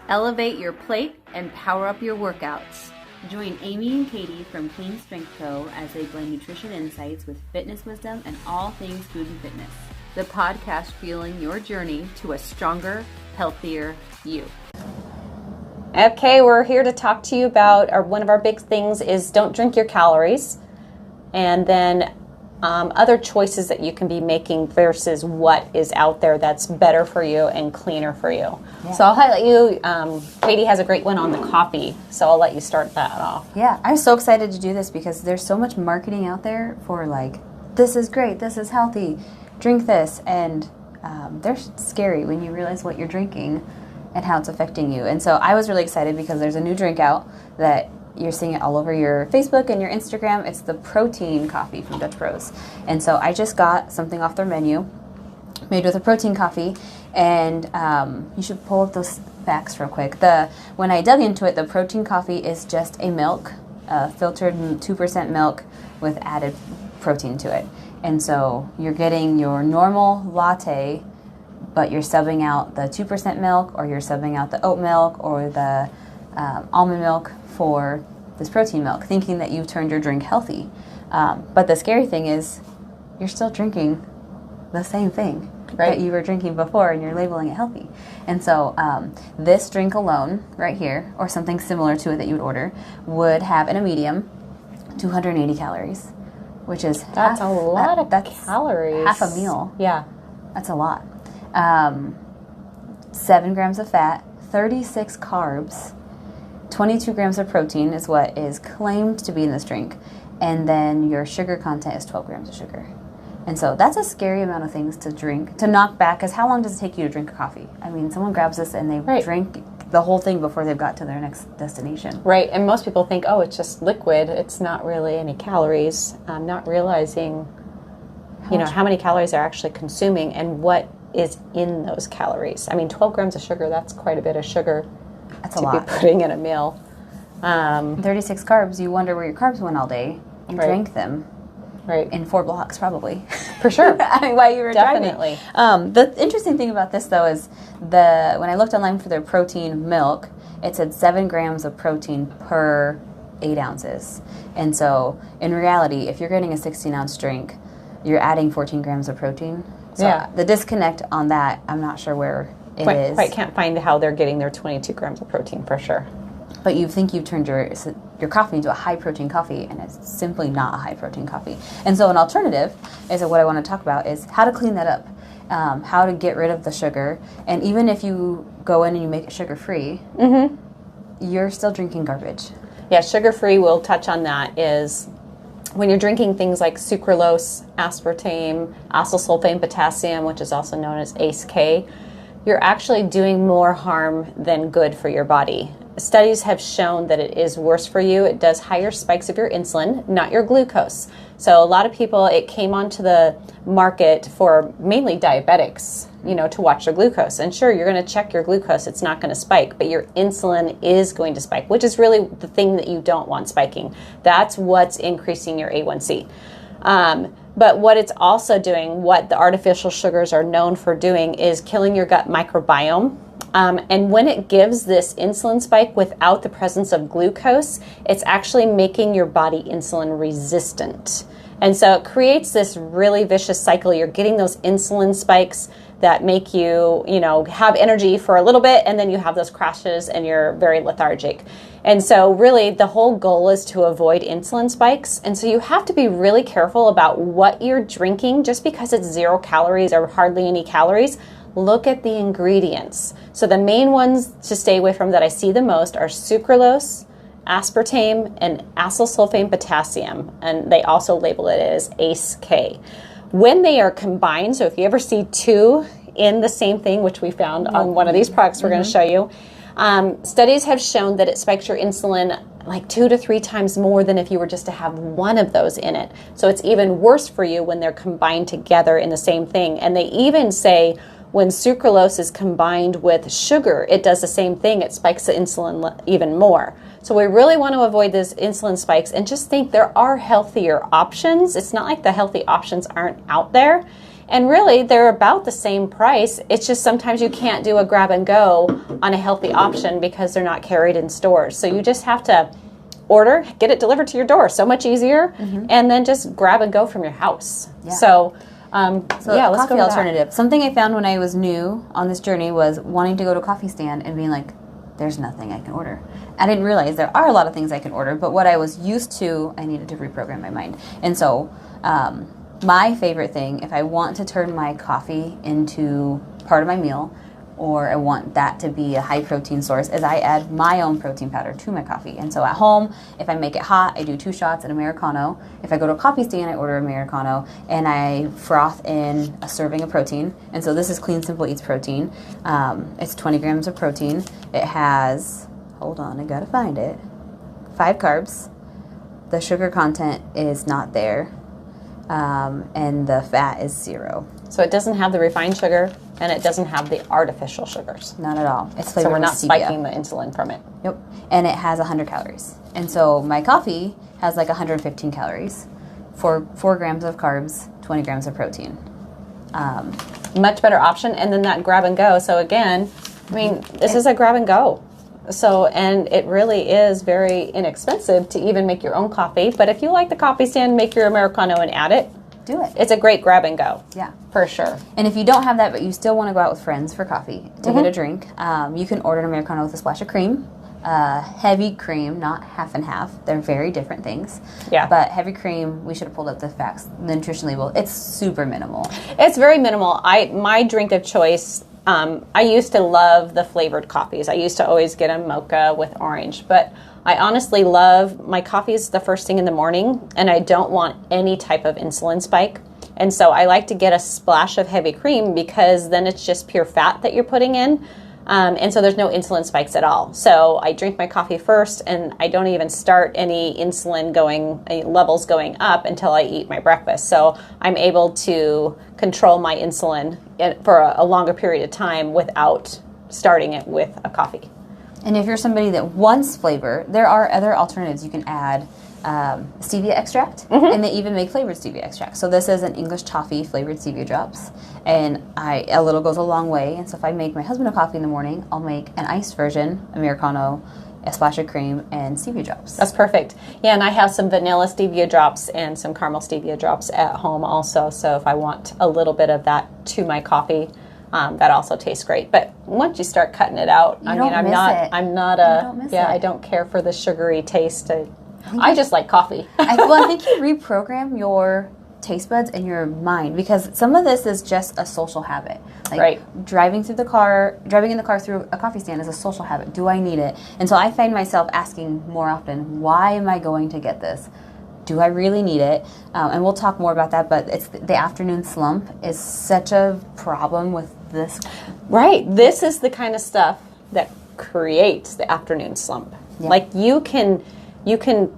Elevate your plate and power up your workouts. Join Amy and Katie from Clean Strength Co. as they blend nutrition insights with fitness wisdom and all things food and fitness. The podcast fueling your journey to a stronger, healthier you. Okay, we're here to talk to you about one of our big things is don't drink your calories, and then other choices that you can be making versus what is out there that's better for you and cleaner for you. Yeah. So I'll highlight you. Katie has a great one on the coffee, so I'll let you start that off. Yeah, I'm so excited to do this because there's so much marketing out there for like, this is great, this is healthy, drink this, and they're scary when you realize what you're drinking and how it's affecting you. And so I was really excited because there's a new drink out that you're seeing it all over your Facebook and your Instagram. It's the protein coffee from Dutch Bros. And so I just got something off their menu made with a protein coffee, and you should pull up those facts real quick. When I dug into it, the protein coffee is just a milk, filtered 2% milk with added protein to it. And so you're getting your normal latte, but you're subbing out the 2% milk, or you're subbing out the oat milk or the almond milk for this protein milk, thinking that you've turned your drink healthy. But the scary thing is you're still drinking the same thing that you were drinking before, and you're labeling it healthy. And so this drink alone right here, or something similar to it that you would order, would have in a medium 280 calories, which is that's a lot of calories. Half a meal. Yeah. That's a lot. 7 grams of fat, 36 carbs, 22 grams of protein is what is claimed to be in this drink. And then your sugar content is 12 grams of sugar. And so that's a scary amount of things to drink, to knock back, because how long does it take you to drink a coffee? I mean, someone grabs this and they drink the whole thing before they've got to their next destination. Right, and most people think, oh, it's just liquid. It's not really any calories. Not realizing, how many calories they're actually consuming and what is in those calories. I mean, 12 grams of sugar, that's quite a bit of sugar. That's a lot. To be putting in a meal. 36 carbs, you wonder where your carbs went all day. You drank them. Right. In 4 blocks, probably. For sure. I mean, while you were Definitely. driving. The interesting thing about this, though, is when I looked online for their protein milk, it said 7 grams of protein per 8 ounces. And so, in reality, if you're getting a 16-ounce drink, you're adding 14 grams of protein. So the disconnect on that, I'm not sure where it is. Quite can't find how they're getting their 22 grams of protein for sure. But you think you've turned your coffee into a high-protein coffee, and it's simply not a high-protein coffee. And so an alternative is what I want to talk about is how to clean that up, how to get rid of the sugar. And even if you go in and you make it sugar-free, you're still drinking garbage. Yeah, sugar-free, we'll touch on that, is when you're drinking things like sucralose, aspartame, acyl sulfate potassium, which is also known as ACE-K, you're actually doing more harm than good for your body. Studies have shown that it is worse for you. It does higher spikes of your insulin, not your glucose. So a lot of people, it came onto the market for mainly diabetics, to watch their glucose. And sure, you're going to check your glucose. It's not going to spike, but your insulin is going to spike, which is really the thing that you don't want spiking. That's what's increasing your A1C. But what it's also doing, what the artificial sugars are known for doing, is killing your gut microbiome. And when it gives this insulin spike without the presence of glucose, it's actually making your body insulin resistant. And so it creates this really vicious cycle. You're getting those insulin spikes that make you, have energy for a little bit, and then you have those crashes and you're very lethargic. And so really the whole goal is to avoid insulin spikes. And so you have to be really careful about what you're drinking. Just because it's 0 calories or hardly any calories, look at the ingredients. So the main ones to stay away from that I see the most are sucralose, aspartame, and acyl sulfate potassium. And they also label it as ACE-K. When they are combined, so if you ever see 2 in the same thing, which we found on one of these products we're going to show you, studies have shown that it spikes your insulin like 2 to 3 times more than if you were just to have one of those in it. So it's even worse for you when they're combined together in the same thing. And they even say when sucralose is combined with sugar, it does the same thing. It spikes the insulin even more. So we really want to avoid those insulin spikes and just think there are healthier options. It's not like the healthy options aren't out there. And really, they're about the same price. It's just sometimes you can't do a grab and go on a healthy option because they're not carried in stores. So you just have to order, get it delivered to your door. So much easier. And then just grab and go from your house. Yeah. So let's coffee go alternative. Something I found when I was new on this journey was wanting to go to a coffee stand and being like, there's nothing I can order. I didn't realize there are a lot of things I can order, but what I was used to, I needed to reprogram my mind. And so my favorite thing, if I want to turn my coffee into part of my meal, or I want that to be a high protein source, is I add my own protein powder to my coffee. And so at home, if I make it hot, I do 2 shots an Americano. If I go to a coffee stand, I order Americano, and I froth in a serving of protein. And so this is Clean Simple Eats protein. It's 20 grams of protein. It has, hold on, I gotta find it, 5 carbs. The sugar content is not there. And the fat is 0. So it doesn't have the refined sugar, and it doesn't have the artificial sugars. Not at all. It's flavored So we're not with stevia. spiking the insulin from it. Nope. And it has 100 calories. And so my coffee has like 115 calories for 4 grams of carbs, 20 grams of protein. Much better option. And then that grab and go. So again, I mean, this is a grab and go. So, and it really is very inexpensive to even make your own coffee. But if you like the coffee stand, make your Americano and add it. Do it. It's a great grab and go. Yeah. For sure. And if you don't have that, but you still want to go out with friends for coffee to get a drink, you can order an Americano with a splash of cream. Heavy cream, not half and half. They're very different things. Yeah. But heavy cream, we should have pulled up the facts, the nutrition label. It's super minimal. It's very minimal. My drink of choice, I used to love the flavored coffees. I used to always get a mocha with orange, but I honestly love my coffees the first thing in the morning, and I don't want any type of insulin spike. And so I like to get a splash of heavy cream because then it's just pure fat that you're putting in. And so there's no insulin spikes at all. So I drink my coffee first, and I don't even start any insulin levels going up until I eat my breakfast. So I'm able to control my insulin for a longer period of time without starting it with a coffee. And if you're somebody that wants flavor, there are other alternatives. You can add stevia extract, and they even make flavored stevia extract. So this is an English toffee flavored stevia drops, and a little goes a long way. And so if I make my husband a coffee in the morning, I'll make an iced version, Americano, a splash of cream, and stevia drops. That's perfect. Yeah, and I have some vanilla stevia drops and some caramel stevia drops at home also. So if I want a little bit of that to my coffee, that also tastes great. But once you start cutting it out, I don't care for the sugary taste. I just like coffee. I think you reprogram your taste buds and your mind, because some of this is just a social habit. Like right. driving in the car through a coffee stand is a social habit. Do I need it? And so I find myself asking more often, why am I going to get this? Do I really need it? And we'll talk more about that, but it's the afternoon slump is such a problem with this. Right. This is the kind of stuff that creates the afternoon slump. Yeah. Like you can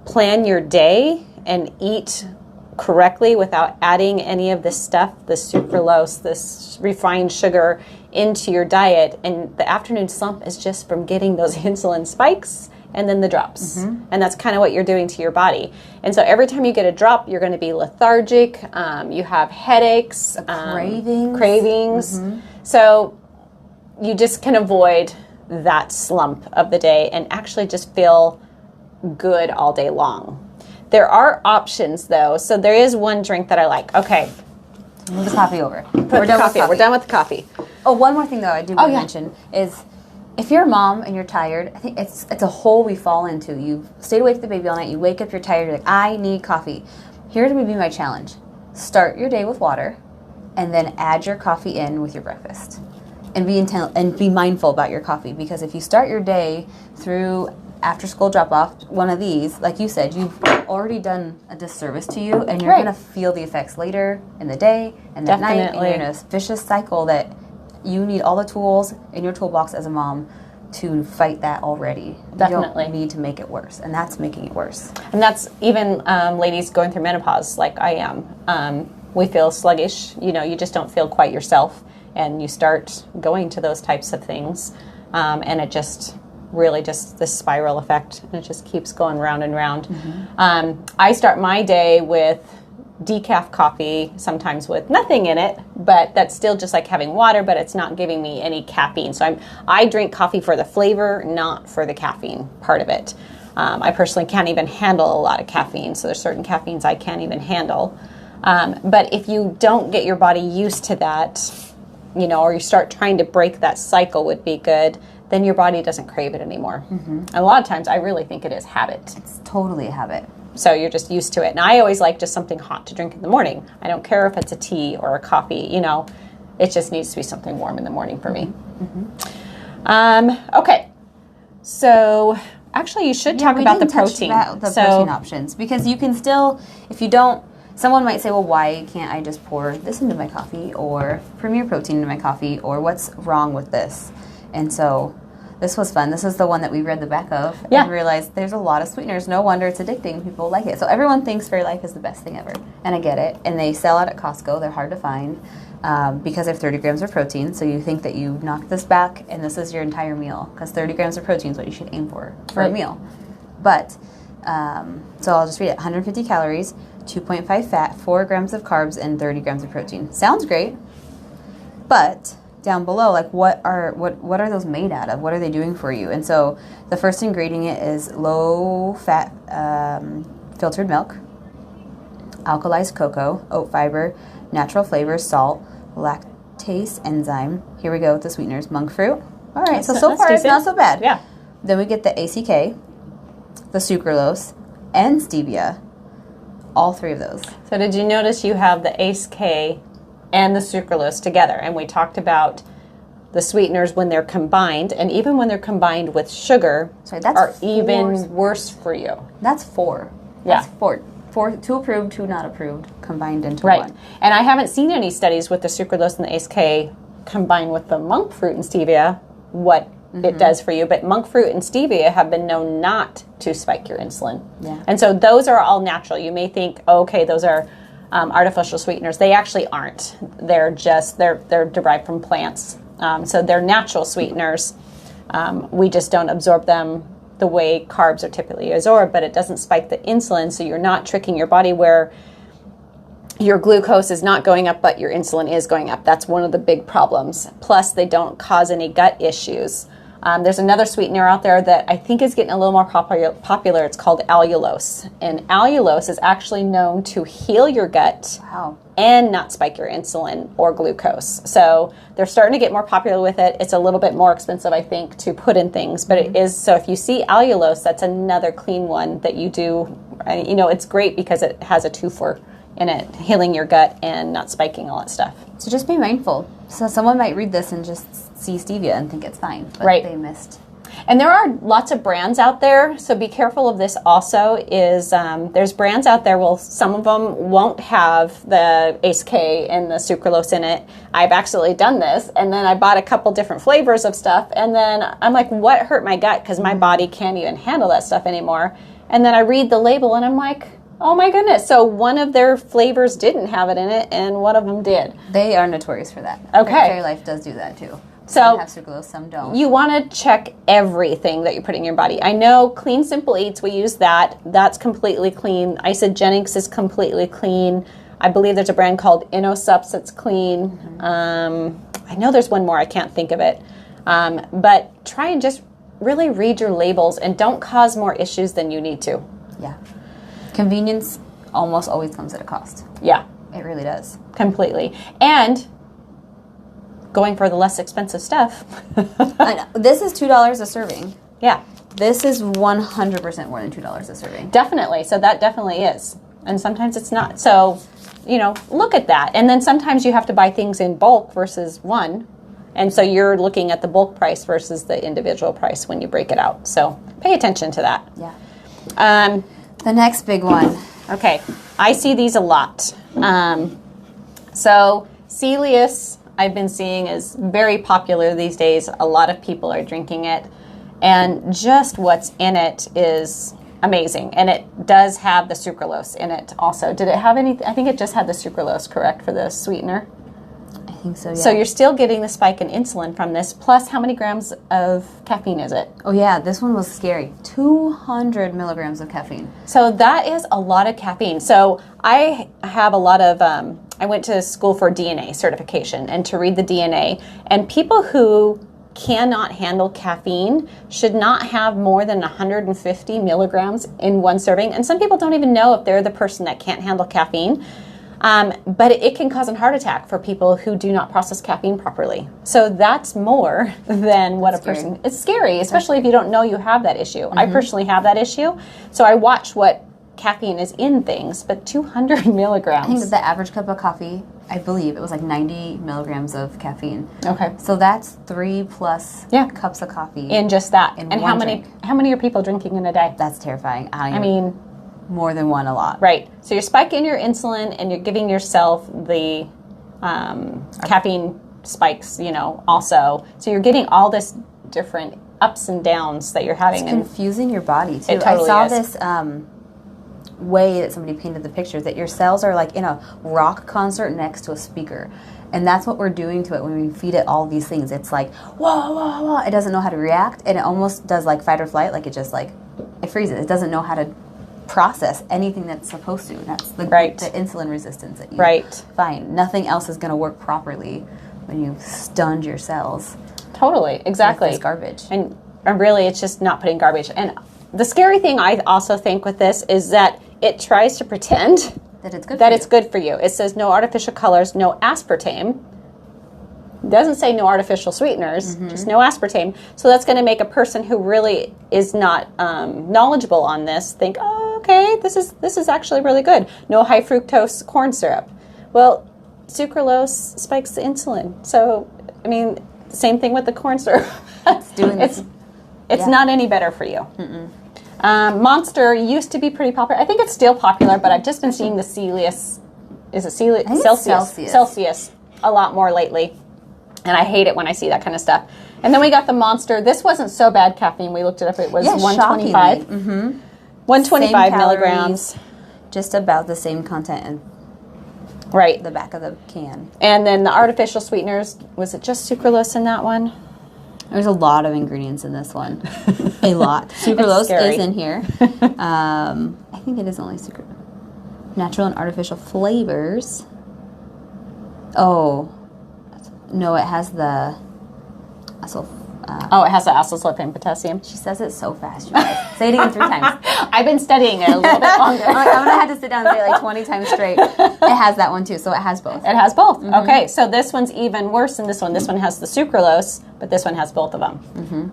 plan your day and eat correctly without adding any of this stuff, the sucralose, this refined sugar into your diet. And the afternoon slump is just from getting those insulin spikes and then the drops. And that's kind of what you're doing to your body. And so every time you get a drop, you're going to be lethargic. You have headaches, cravings. So you just can avoid that slump of the day and actually just feel good all day long. There are options though. So there is one drink that I like. Okay. Move the coffee over. We're done with the coffee. Oh, one more thing though I do want to mention is if you're a mom and you're tired, I think it's a hole we fall into. You've stayed awake with the baby all night, you wake up, you're tired, you're like, I need coffee. Here's would be my challenge. Start your day with water and then add your coffee in with your breakfast. And be mindful about your coffee, because if you start your day through after school drop off one of these, like you said, you've already done a disservice to you, and you're going to feel the effects later in the day and that night, and you're in a vicious cycle that you need all the tools in your toolbox as a mom to fight that already. Definitely. You don't need to make it worse, and that's making it worse. And that's even ladies going through menopause like I am. We feel sluggish, you just don't feel quite yourself, and you start going to those types of things, and it just really just this spiral effect, and it just keeps going round and round. I start my day with decaf coffee, sometimes with nothing in it, but that's still just like having water, but it's not giving me any caffeine. So I drink coffee for the flavor, not for the caffeine part of it. I personally can't even handle a lot of caffeine, so there's certain caffeines I can't even handle. But if you don't get your body used to that, you know, or you start trying to break that cycle would be good, then your body doesn't crave it anymore. And a lot of times I really think it is habit. It's totally a habit. So you're just used to it. And I always like just something hot to drink in the morning. I don't care if it's a tea or a coffee, you know, it just needs to be something warm in the morning for me. Okay. So actually you should talk about the protein. Protein options, because you can still, if you don't, someone might say, well, why can't I just pour this into my coffee or Premier Protein into my coffee, or what's wrong with this? And so this was fun. This is the one that we read the back of and realized there's a lot of sweeteners. No wonder it's addicting. People like it. So everyone thinks Fairlife is the best thing ever. And I get it. And they sell out at Costco. They're hard to find because they have 30 grams of protein. So you think that you knock this back and this is your entire meal, because 30 grams of protein is what you should aim for a meal. But, so I'll just read it. 150 calories, 2.5 fat, 4 grams of carbs, and 30 grams of protein. Sounds great. But down below, like what are those made out of? What are they doing for you? And so the first ingredient is low fat filtered milk, alkalized cocoa, oat fiber, natural flavors, salt, lactase enzyme. Here we go with the sweeteners. Monk fruit. All right, so far it's not so bad. Yeah. Then we get the ACK, the sucralose, and stevia. All 3 of those. So did you notice you have the ACE-K and the sucralose together? And we talked about the sweeteners when they're combined, and even when they're combined with sugar, are even worse for you. That's 4. Yeah. That's 4. 2 approved, 2 not approved, combined into right. one. And I haven't seen any studies with the sucralose and the ACE-K combined with the monk fruit and stevia, what it does for you. But monk fruit and stevia have been known not to spike your insulin. Yeah. And so those are all natural. You may think, oh, okay, those are artificial sweeteners. They actually aren't. They're just, they're derived from plants. So they're natural sweeteners. We just don't absorb them the way carbs are typically absorbed, but it doesn't spike the insulin, so you're not tricking your body where your glucose is not going up, but your insulin is going up. That's one of the big problems. Plus, they don't cause any gut issues. There's another sweetener out there that I think is getting a little more popular. It's called allulose. And allulose is actually known to heal your gut and not spike your insulin or glucose. So they're starting to get more popular with it. It's a little bit more expensive, I think, to put in things. But it is, so if you see allulose, that's another clean one that you do. You know, it's great because it has a twofer in it, healing your gut and not spiking all that stuff. So just be mindful. So someone might read this and just see stevia and think it's fine, but they missed. And there are lots of brands out there, so be careful of this also. There's brands out there, well, some of them won't have the ACE-K and the sucralose in it. I've accidentally done this, and then I bought a couple different flavors of stuff, and then I'm like, what hurt my gut? Because my body can't even handle that stuff anymore. And then I read the label, and I'm like, oh my goodness. So one of their flavors didn't have it in it, and one of them did. They are notorious for that. Okay. Fairlife does do that too. Some have sucralose, some don't. You want to check everything that you're putting in your body. I know Clean Simple Eats, we use that. That's completely clean. Isogenics is completely clean. I believe there's a brand called InnoSups that's clean. I know there's one more. I can't think of it. But try and just really read your labels and don't cause more issues than you need to. Yeah. Convenience almost always comes at a cost. Yeah. It really does. Completely. And going for the less expensive stuff. I know. This is $2 a serving. Yeah. This is 100% more than $2 a serving. Definitely. So that definitely is. And sometimes it's not. So, you know, look at that. And then sometimes you have to buy things in bulk versus one. And so you're looking at the bulk price versus the individual price when you break it out. So pay attention to that. Yeah. The next big one. Okay. I see these a lot. So Celius, I've been seeing, is very popular these days. A lot of people are drinking it. And just what's in it is amazing. And it does have the sucralose in it also. Did it have any? I think it just had the sucralose, correct, for the sweetener? I think so, yeah. So you're still getting the spike in insulin from this. Plus, how many grams of caffeine is it? Oh, yeah, this one was scary. 200 milligrams of caffeine. So that is a lot of caffeine. So I have a lot of, I went to school for DNA certification and to read the DNA. And people who cannot handle caffeine should not have more than 150 milligrams in one serving. And some people don't even know if they're the person that can't handle caffeine. But it can cause a heart attack for people who do not process caffeine properly. So that's more than what a person... It's scary, especially if you don't know you have that issue. I personally have that issue. So I watch what caffeine is in things, but 200 milligrams. I think the average cup of coffee, I believe it was like 90 milligrams of caffeine. Okay. So that's 3+ cups of coffee. In just that. In and one how many are people drinking in a day? That's terrifying. I mean... More than one a lot. Right. So you're spiking your insulin and you're giving yourself the caffeine spikes, also. So you're getting all this different ups and downs that you're having. It's confusing your body, too. It totally I saw is. this way that somebody painted the picture, that your cells are like in a rock concert next to a speaker. And that's what we're doing to it when we feed it all these things. It's like, whoa, whoa, whoa. It doesn't know how to react. And it almost does like fight or flight. Like it just like, it freezes. It doesn't know how to process anything that's supposed to. That's the insulin resistance that you find. Nothing else is going to work properly when you stunned your cells. Totally, exactly. With this garbage. And really, it's just not putting garbage. And the scary thing I also think with this is that it tries to pretend that it's good for you. It says no artificial colors, no aspartame. It doesn't say no artificial sweeteners, just no aspartame. So that's going to make a person who really is not knowledgeable on this think, oh, okay, this is actually really good. No high fructose corn syrup. Well, sucralose spikes the insulin. So, I mean, same thing with the corn syrup. It's not any better for you. Monster used to be pretty popular. I think it's still popular, but I've just been seeing the Celsius a lot more lately. And I hate it when I see that kind of stuff. And then we got the Monster. This wasn't so bad caffeine. We looked it up. It was 125. 125 milligrams. Just about the same content in the back of the can. And then the artificial sweeteners, was it just sucralose in that one? There's a lot of ingredients in this one. A lot. Sucralose is in here. I think it is only natural and artificial flavors. Oh. No, it has the it has the acyl potassium. She says it so fast. You guys. Say it again 3 times. I've been studying it a little bit longer. I'm going to have to sit down and say it like 20 times straight. It has that one too, so it has both. It has both. Okay, so this one's even worse than this one. This one has the sucralose, but this one has both of them.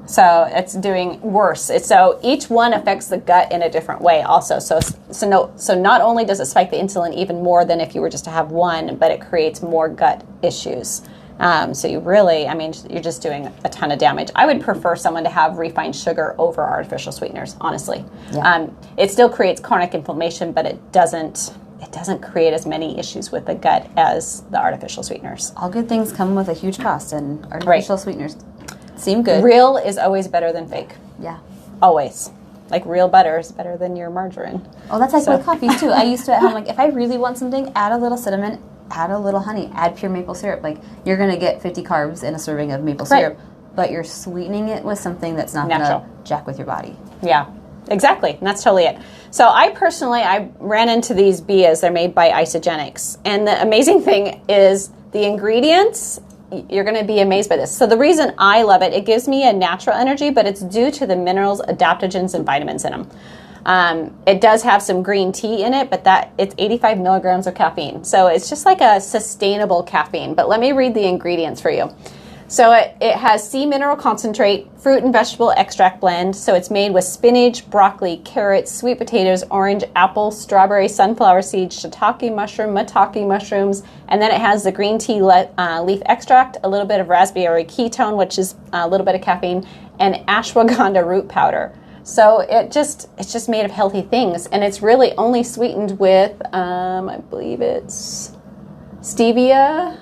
So it's doing worse. So each one affects the gut in a different way also. So not only does it spike the insulin even more than if you were just to have one, but it creates more gut issues. So you really, you're just doing a ton of damage. I would prefer someone to have refined sugar over artificial sweeteners, honestly. Yeah. It still creates chronic inflammation, but it doesn't create as many issues with the gut as the artificial sweeteners. All good things come with a huge cost, and artificial sweeteners seem good. Real is always better than fake. Yeah. Always. Like real butter is better than your margarine. Oh, that's like with coffees too. I used to at home, like if I really want something, add a little cinnamon, add a little honey, add pure maple syrup. Like you're going to get 50 carbs in a serving of maple syrup, but you're sweetening it with something that's not going to jack with your body. Yeah. Exactly, and that's totally it. So I ran into these Bias. They're made by Isogenics. And the amazing thing is the ingredients, you're going to be amazed by this. So the reason I love it, it gives me a natural energy, but it's due to the minerals, adaptogens, and vitamins in them. It does have some green tea in it, but it's 85 milligrams of caffeine. So it's just like a sustainable caffeine. But let me read the ingredients for you. So it has sea mineral concentrate, fruit and vegetable extract blend. So it's made with spinach, broccoli, carrots, sweet potatoes, orange, apple, strawberry, sunflower seeds, shiitake mushroom, maitake mushrooms. And then it has the green tea leaf extract, a little bit of raspberry ketone, which is a little bit of caffeine, and ashwagandha root powder. So it's just made of healthy things. And it's really only sweetened with, I believe it's stevia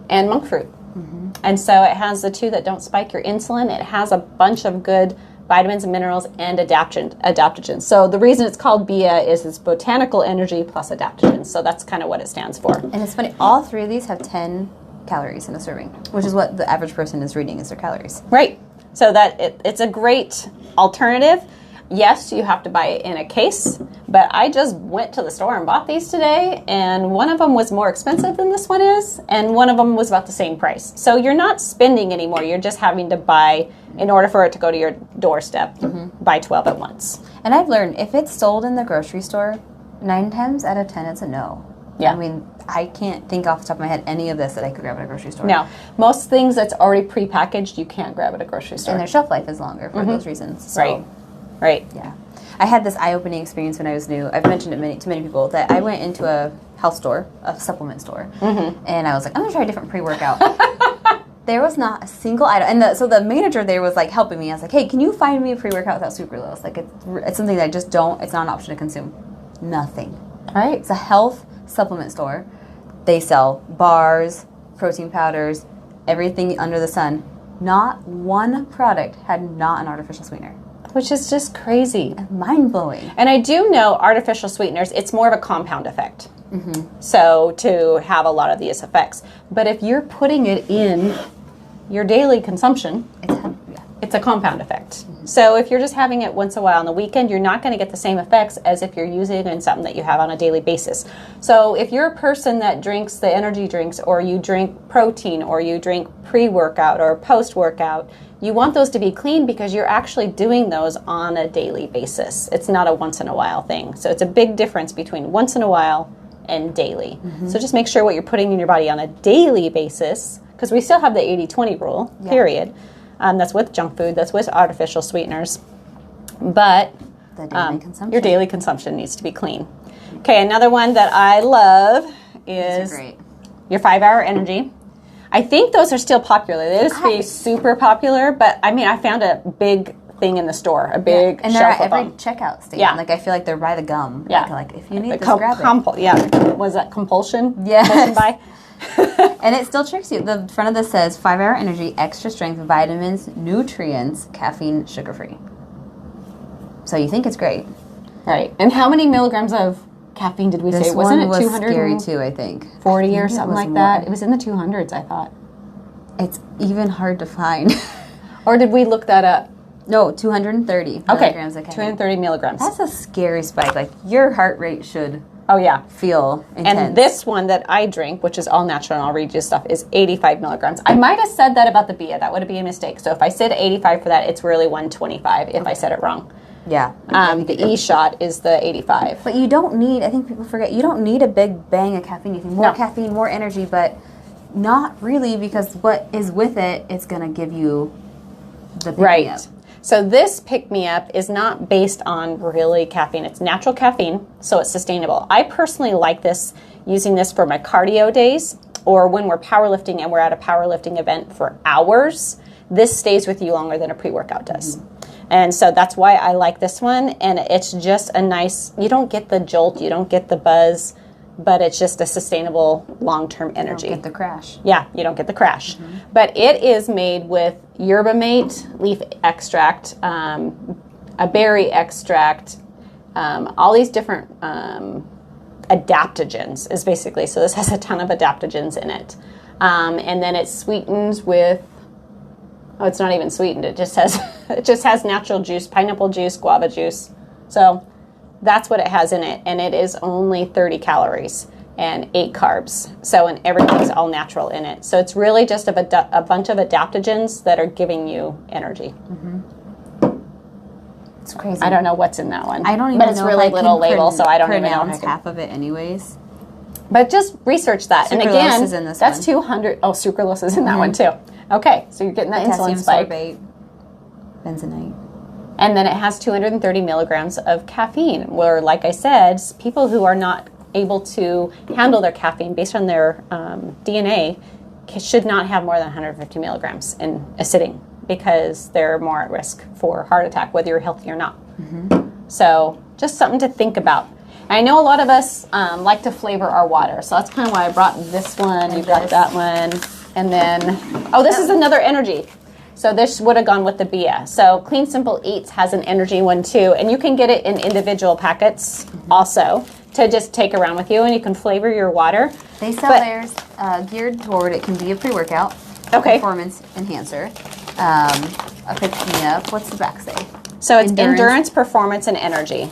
and monk fruit. And so it has the two that don't spike your insulin. It has a bunch of good vitamins and minerals, and adaptogens. So the reason it's called BIA is it's botanical energy plus adaptogens. So that's kind of what it stands for. And it's funny, all three of these have 10 calories in a serving, which is what the average person is reading as their calories. Right. So that it's a great alternative. Yes, you have to buy it in a case, but I just went to the store and bought these today, and one of them was more expensive than this one is, and one of them was about the same price. So you're not spending anymore. You're just having to buy, in order for it to go to your doorstep, buy 12 at once. And I've learned, if it's sold in the grocery store, 9 times out of 10, it's a no. Yeah. I mean, I can't think off the top of my head any of this that I could grab at a grocery store. No. Most things that's already prepackaged, you can't grab at a grocery store. And their shelf life is longer for those reasons. So, Right. yeah. I had this eye-opening experience when I was new. I've mentioned it to many people that I went into a health store, a supplement store, and I was like, I'm going to try a different pre-workout. There was not a single item. And so the manager there was like helping me. I was like, hey, can you find me a pre-workout without sucralose? Like it's something that I just don't, it's not an option to consume. Nothing. Right. It's a health supplement store. They sell bars, protein powders, everything under the sun. Not one product had not an artificial sweetener. Which is just crazy. Mind-blowing. And I do know artificial sweeteners, it's more of a compound effect. So to have a lot of these effects. But if you're putting it in your daily consumption, it's a compound effect. So if you're just having it once in a while on the weekend, you're not going to get the same effects as if you're using it in something that you have on a daily basis. So if you're a person that drinks the energy drinks, or you drink protein, or you drink pre-workout or post-workout, you want those to be clean because you're actually doing those on a daily basis. It's not a once in a while thing. So it's a big difference between once in a while and daily. So just make sure what you're putting in your body on a daily basis, because we still have the 80-20 rule, period. That's with junk food, that's with artificial sweeteners. But The daily consumption. your daily consumption needs to be clean. Okay, another one that I love is your 5-hour energy. I think those are still popular. They used to be super popular, but I mean, I found a big thing in the store, a big and they're shelf at of every them. checkout stand. Yeah. Like I feel like they're by the gum. Yeah. Like if you need The this, grab it. was that compulsion? Yes. Compulsion buy? And it still tricks you. The front of this says 5-hour energy, extra strength, vitamins, nutrients, caffeine, sugar-free. So you think it's great. Right. And how many milligrams of caffeine did we say? This Wasn't one it was 200? scary too, I think. 40 or it something was like more. that. It was in the 200s, I thought. It's even hard to find. Or did we look that up? No, 230 milligrams of caffeine. 230 milligrams. That's a scary spike. Like your heart rate should Oh, yeah. feel intense. And this one that I drink, which is all natural, and I'll read you stuff, is 85 milligrams. I might have said that about the BIA. That would be a mistake. So if I said 85 for that, it's really 125 if I said it wrong. Yeah. The E-shot is the 85. But you don't need, I think people forget, you don't need a big bang of caffeine. You think more caffeine, more energy, but not really, because what is with it is going to give you the pick-me-up. So this pick-me-up is not based on really caffeine. It's natural caffeine, so it's sustainable. I personally like this, using this for my cardio days, or when we're powerlifting and we're at a powerlifting event for hours. This stays with you longer than a pre-workout does. And so that's why I like this one. And it's just a nice, you don't get the jolt, you don't get the buzz, but it's just a sustainable long-term energy. You don't get the crash. Yeah, you don't get the crash. But it is made with yerba mate leaf extract, a berry extract, all these different adaptogens is basically. So this has a ton of adaptogens in it. And then it's sweetened with, oh, it's not even sweetened. It just has natural juice, pineapple juice, guava juice. So that's what it has in it, and it is only 30 calories and 8 carbs. So, and everything's all natural in it. So it's really just a bunch of adaptogens that are giving you energy. It's crazy. I don't know what's in that one. I don't even but it's know really if I little can label, so I don't even know. pronounce half of it anyways. But just research that. And Sucralose again, is in this that's one. 200. Oh, sucralose is in that one too. Okay, so you're getting that Potassium insulin spike. sorbate, benzenite. And then it has 230 milligrams of caffeine, where, like I said, people who are not able to handle their caffeine based on their DNA should not have more than 150 milligrams in a sitting, because they're more at risk for heart attack, whether you're healthy or not. So just something to think about. I know a lot of us like to flavor our water, so that's kind of why I brought this one. You got that one. And then, oh, this is another energy. So this would have gone with the Bia. So Clean Simple Eats has an energy one too, and you can get it in individual packets also to just take around with you, and you can flavor your water. They sell theirs geared toward, it can be a pre-workout, performance enhancer. I'll pick me up. What's the back say? So it's endurance, performance, and energy.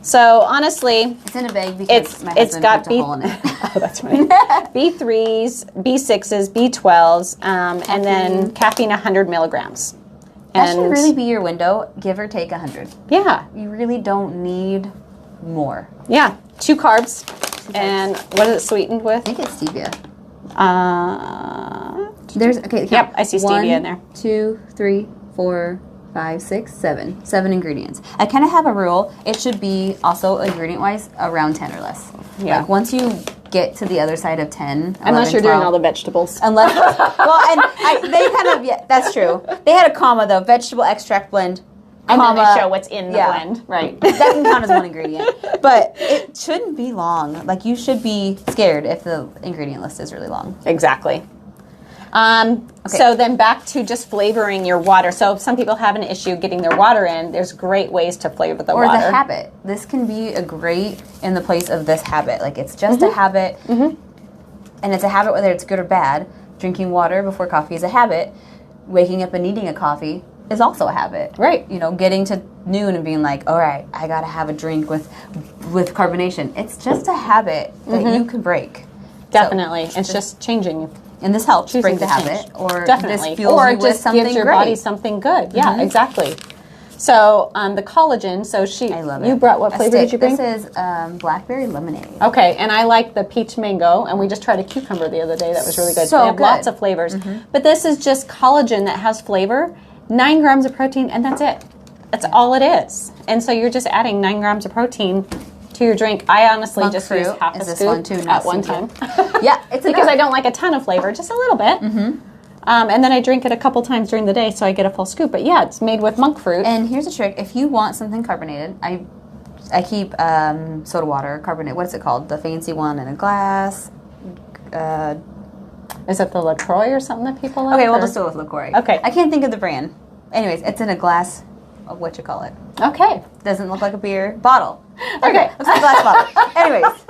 So honestly, it's in a bag because my husband got put a hole in it. Oh, that's funny. B3s, B6s, B12s, and then caffeine 100 milligrams. That should really be your window, give or take 100. Yeah. You really don't need more. Yeah, 2 carbs. And what is it sweetened with? I think it's stevia. There's Yep, I see stevia in there. 1, 2, 3, 4, 5, 6, 7. 7 ingredients. I kind of have a rule. It should be also ingredient-wise around 10 or less. Yeah. Like once you get to the other side of 10, unless you're 12, doing all the vegetables. Unless, they kind of, yeah, that's true. They had a comma though, vegetable extract blend. And then they show what's in the blend. Right. That can count as one ingredient. But it shouldn't be long. Like you should be scared if the ingredient list is really long. Exactly. So then back to just flavoring your water. So if some people have an issue getting their water in, there's great ways to flavor the water. Or the habit. This can be a great in the place of this habit. Like it's just a habit. And it's a habit whether it's good or bad. Drinking water before coffee is a habit. Waking up and needing a coffee is also a habit. Right. You know, getting to noon and being like, all right, I got to have a drink with carbonation. It's just a habit that you can break. Definitely. So, it's just changing. And this helps break the habit, or definitely, this fuels you with something gives your great. body something good. Yeah, exactly. So the collagen. So I love it. You brought what flavor did you bring? This is blackberry lemonade. Okay, and I like the peach mango, and we just tried a cucumber the other day. That was really good. So they have good. lots of flavors, but this is just collagen that has flavor. 9 grams of protein, and that's it. That's all it is. And so you're just adding 9 grams of protein to your drink. I honestly just use half a scoop at one time. Yeah, it's because I don't like a ton of flavor, just a little bit. And then I drink it a couple times during the day, so I get a full scoop. But yeah, it's made with monk fruit. And here's a trick: if you want something carbonated, I keep soda water carbonated. What's it called? The fancy one in a glass. Is it the LaCroix or something that people like? Okay, we'll just go with LaCroix. Okay. I can't think of the brand. Anyways, it's in a glass. What you call it? Okay. Doesn't look like a beer bottle. Okay. Looks like a glass bottle. Anyways,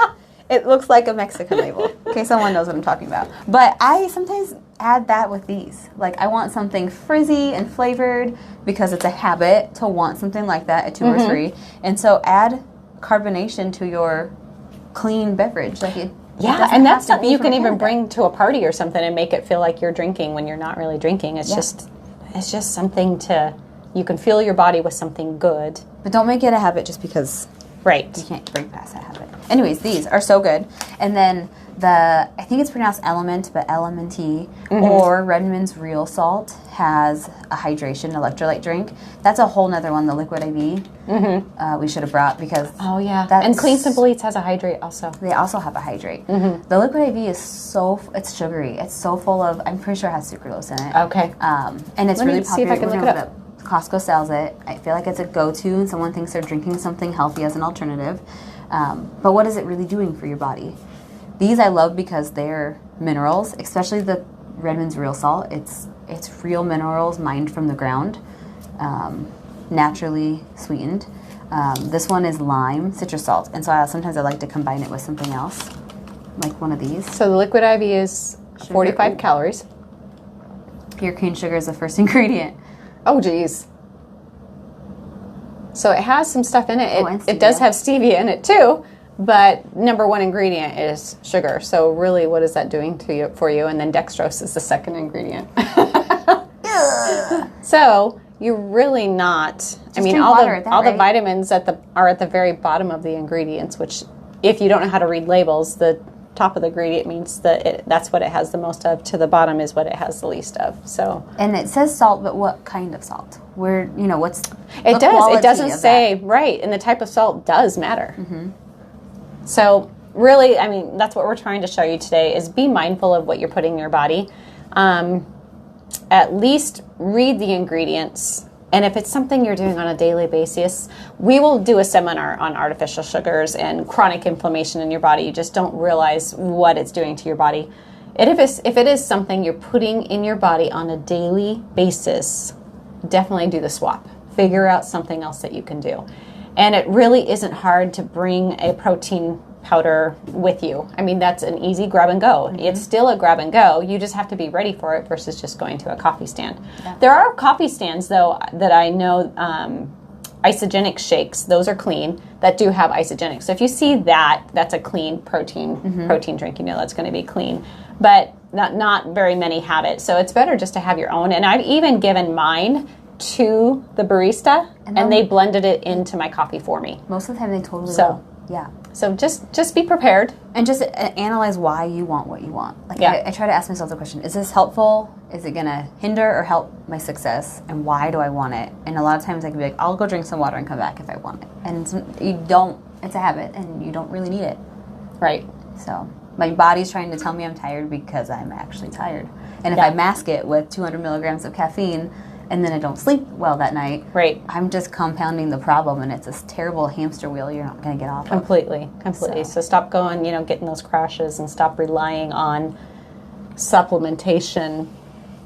it looks like a Mexican label. Okay, someone knows what I'm talking about. But I sometimes add that with these. Like I want something frizzy and flavored because it's a habit to want something like that at 2 or 3. And so add carbonation to your clean beverage. Like it. Yeah, and that's something you can even bring to a party or something and make it feel like you're drinking when you're not really drinking. It's just something to, you can fuel your body with something good. But don't make it a habit just because you can't break past that habit. Anyways, these are so good. And then I think it's pronounced Element, but Elementy, or Redmond's Real Salt has a hydration electrolyte drink. That's a whole nother one, the Liquid IV. We should have brought because... Oh, yeah. And Clean Simple Eats has a hydrate also. They also have a hydrate. The Liquid IV is it's sugary. It's so full of, I'm pretty sure it has sucralose in it. Okay. And it's really popular. See if I can look it up. Costco sells it. I feel like it's a go-to and someone thinks they're drinking something healthy as an alternative. But what is it really doing for your body? These I love because they're minerals, especially the Redmond's Real Salt. It's real minerals mined from the ground, naturally sweetened. This one is lime, citrus salt, and so sometimes I like to combine it with something else, like one of these. So the Liquid IV is 45 calories. Pure cane sugar is the first ingredient. Oh, geez. So it has some stuff in it. It does have stevia in it too, but number 1 ingredient is sugar. So really, what is that doing for you? And then dextrose is the second ingredient. So you're really not. Just all the vitamins are at the very bottom of the ingredients. Which, if you don't know how to read labels, the top of the ingredient means that's what it has the most of. To the bottom is what it has the least of. So. And it says salt, but what kind of salt? What's it does. It doesn't say right, and the type of salt does matter. So really, that's what we're trying to show you today: is be mindful of what you're putting in your body. At least read the ingredients. And if it's something you're doing on a daily basis, we will do a seminar on artificial sugars and chronic inflammation in your body. You just don't realize what it's doing to your body. if it is something you're putting in your body on a daily basis, definitely do the swap. Figure out something else that you can do. And it really isn't hard to bring a protein powder with you. I mean, that's an easy grab and go. Mm-hmm. It's still a grab and go. You just have to be ready for it versus just going to a coffee stand. Yeah. There are coffee stands, though, that I know, isogenic shakes, those are clean, that do have isogenics. So if you see that, that's a clean protein drink. You know that's going to be clean. But not very many have it. So it's better just to have your own. And I've even given mine to the barista, and they blended it into my coffee for me. Most of the time they totally will. Yeah. So just be prepared. And just analyze why you want what you want. Like I try to ask myself the question, is this helpful? Is it going to hinder or help my success? And why do I want it? And a lot of times I can be like, I'll go drink some water and come back if I want it. And it's a habit and you don't really need it. Right. So my body's trying to tell me I'm tired because I'm actually tired. And if I mask it with 200 milligrams of caffeine, and then I don't sleep well that night, right, I'm just compounding the problem, and it's this terrible hamster wheel you're not going to get off of. Completely. So stop going, getting those crashes, and stop relying on supplementation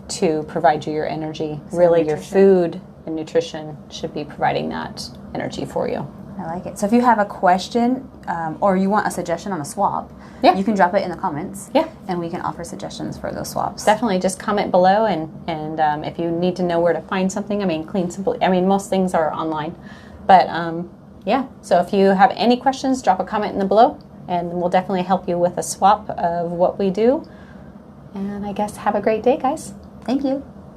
to provide you your energy. So really, your food and nutrition should be providing that energy for you. I like it. So if you have a question or you want a suggestion on a swap, you can drop it in the comments. Yeah. And we can offer suggestions for those swaps. Definitely. Just comment below. And if you need to know where to find something, Clean Simple. Most things are online. But so if you have any questions, drop a comment in the below. And we'll definitely help you with a swap of what we do. And I guess have a great day, guys. Thank you.